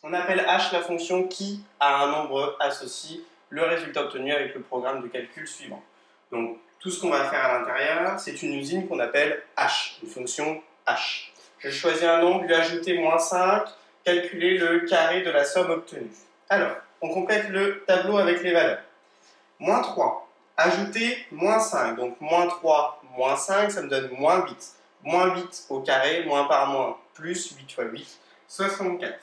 On appelle h la fonction qui a un nombre associé, le résultat obtenu avec le programme de calcul suivant. Donc tout ce qu'on va faire à l'intérieur, c'est une usine qu'on appelle h, une fonction h. Je choisis un nombre, lui ajouter moins 5, calculer le carré de la somme obtenue. Alors, on complète le tableau avec les valeurs. Moins 3, ajouter moins 5, donc moins 3, moins 5, ça me donne moins 8. Moins 8 au carré, moins par moins, plus 8 fois 8, 64.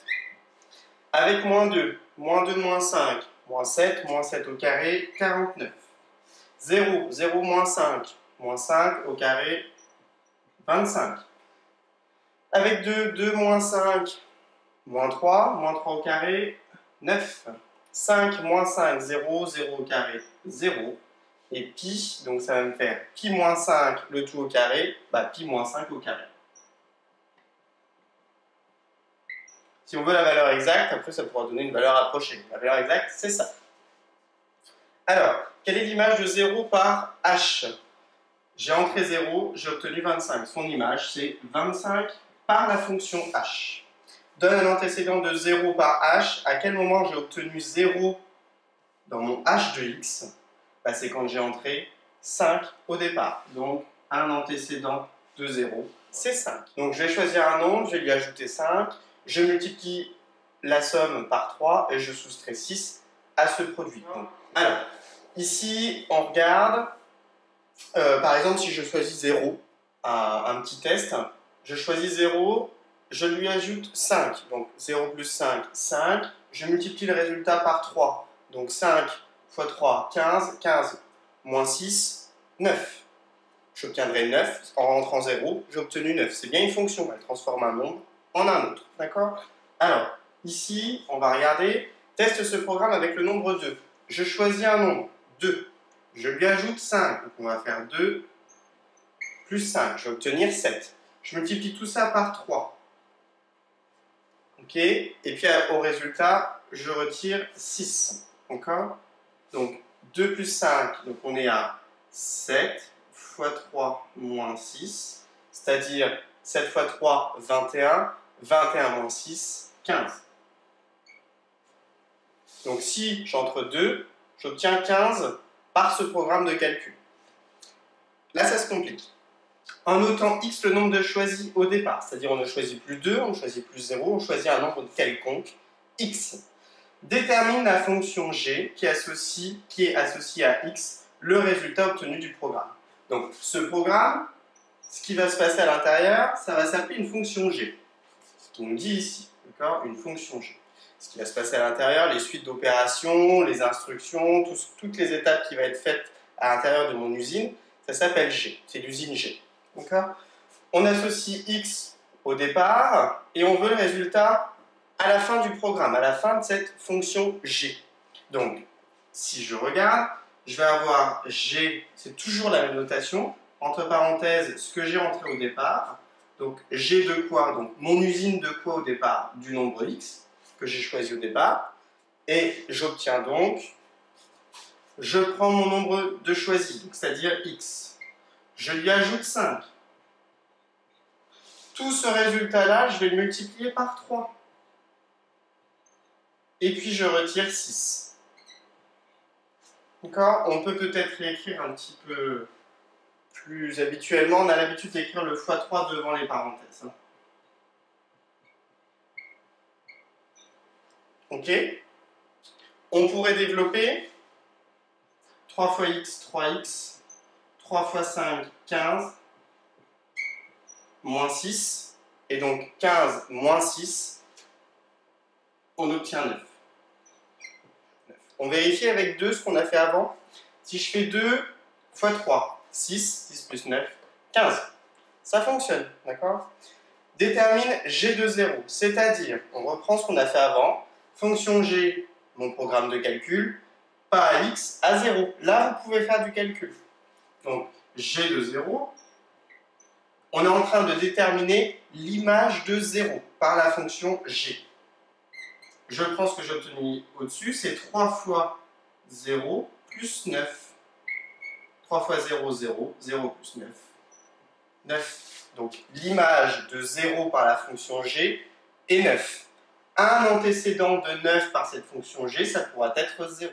Avec moins 2, moins 5, moins 7 au carré, 49. 0, 0 moins 5 au carré, 25. Avec 2, 2 moins 5, moins 3 au carré, 9. 5 moins 5, 0, 0 au carré, 0. Et pi, donc ça va me faire pi moins 5, le tout au carré, pi moins 5 au carré. Si on veut la valeur exacte, après ça pourra donner une valeur approchée. La valeur exacte, c'est ça. Alors, quelle est l'image de 0 par h? J'ai entré 0, j'ai obtenu 25. Son image, c'est 25 par la fonction h. Donne un antécédent de 0 par h. À quel moment j'ai obtenu 0 dans mon h de x? C'est quand j'ai entré 5 au départ. Donc, un antécédent de 0, c'est 5. Donc, je vais choisir un nombre, je vais lui ajouter 5. Je multiplie la somme par 3 et je soustrais 6 à ce produit. Alors, ici, on regarde, par exemple, si je choisis 0, un petit test, je choisis 0, je lui ajoute 5. Donc, 0 plus 5, 5. Je multiplie le résultat par 3. Donc, 5 fois 3, 15. 15 moins 6, 9. J'obtiendrai 9. En rentrant 0, j'ai obtenu 9. C'est bien une fonction, elle transforme un nombre en un autre. D'accord? Alors, ici, on va regarder, teste ce programme avec le nombre 2. Je choisis un nombre, 2. Je lui ajoute 5. Donc, on va faire 2 plus 5. Je vais obtenir 7. Je multiplie tout ça par 3. Ok? Et puis, au résultat, je retire 6. D'accord? Donc, 2 plus 5, donc on est à 7 fois 3 moins 6, c'est-à-dire 7 fois 3, 21, 21 moins 6, 15. Donc si j'entre 2, j'obtiens 15 par ce programme de calcul. Là, ça se complique. En notant x le nombre de choisis au départ, c'est-à-dire on ne choisit plus 2, on ne choisit plus 0, on choisit un nombre quelconque, x. Détermine la fonction g qui est associée à x, le résultat obtenu du programme. Donc ce programme, ce qui va se passer à l'intérieur, ça va s'appeler une fonction g. Ce qui nous dit ici, d'accord, une fonction g. Ce qui va se passer à l'intérieur, les suites d'opérations, les instructions, toutes les étapes qui vont être faites à l'intérieur de mon usine, ça s'appelle g, c'est l'usine g. On associe x au départ et on veut le résultat à la fin du programme, à la fin de cette fonction g. Donc, si je regarde, je vais avoir g, c'est toujours la même notation, entre parenthèses, ce que j'ai entré au départ. Donc, g de quoi? Donc, mon usine de quoi au départ? Du nombre x, que j'ai choisi au départ. Et j'obtiens donc, je prends mon nombre de choisis, c'est-à-dire x. Je lui ajoute 5. Tout ce résultat-là, je vais le multiplier par 3. Et puis je retire 6. D'accord? On peut peut-être l'écrire un petit peu plus habituellement. On a l'habitude d'écrire le x3 devant les parenthèses. Ok? On pourrait développer 3 fois x, 3x, 3 fois 5, 15, moins 6, et donc 15 moins 6, on obtient 9. On vérifie avec 2 ce qu'on a fait avant. Si je fais 2 fois 3, 6, 6 plus 9, 15. Ça fonctionne, d'accord? Détermine g de 0, c'est-à-dire, on reprend ce qu'on a fait avant, fonction g, mon programme de calcul, pas à x, à 0. Là, vous pouvez faire du calcul. Donc, g de 0, on est en train de déterminer l'image de 0 par la fonction g. Je prends ce que j'ai obtenu au-dessus, c'est 3 fois 0 plus 9. 3 fois 0, 0, 0 plus 9, 9. Donc l'image de 0 par la fonction g est 9. un antécédent de 9 par cette fonction g, ça pourra être 0.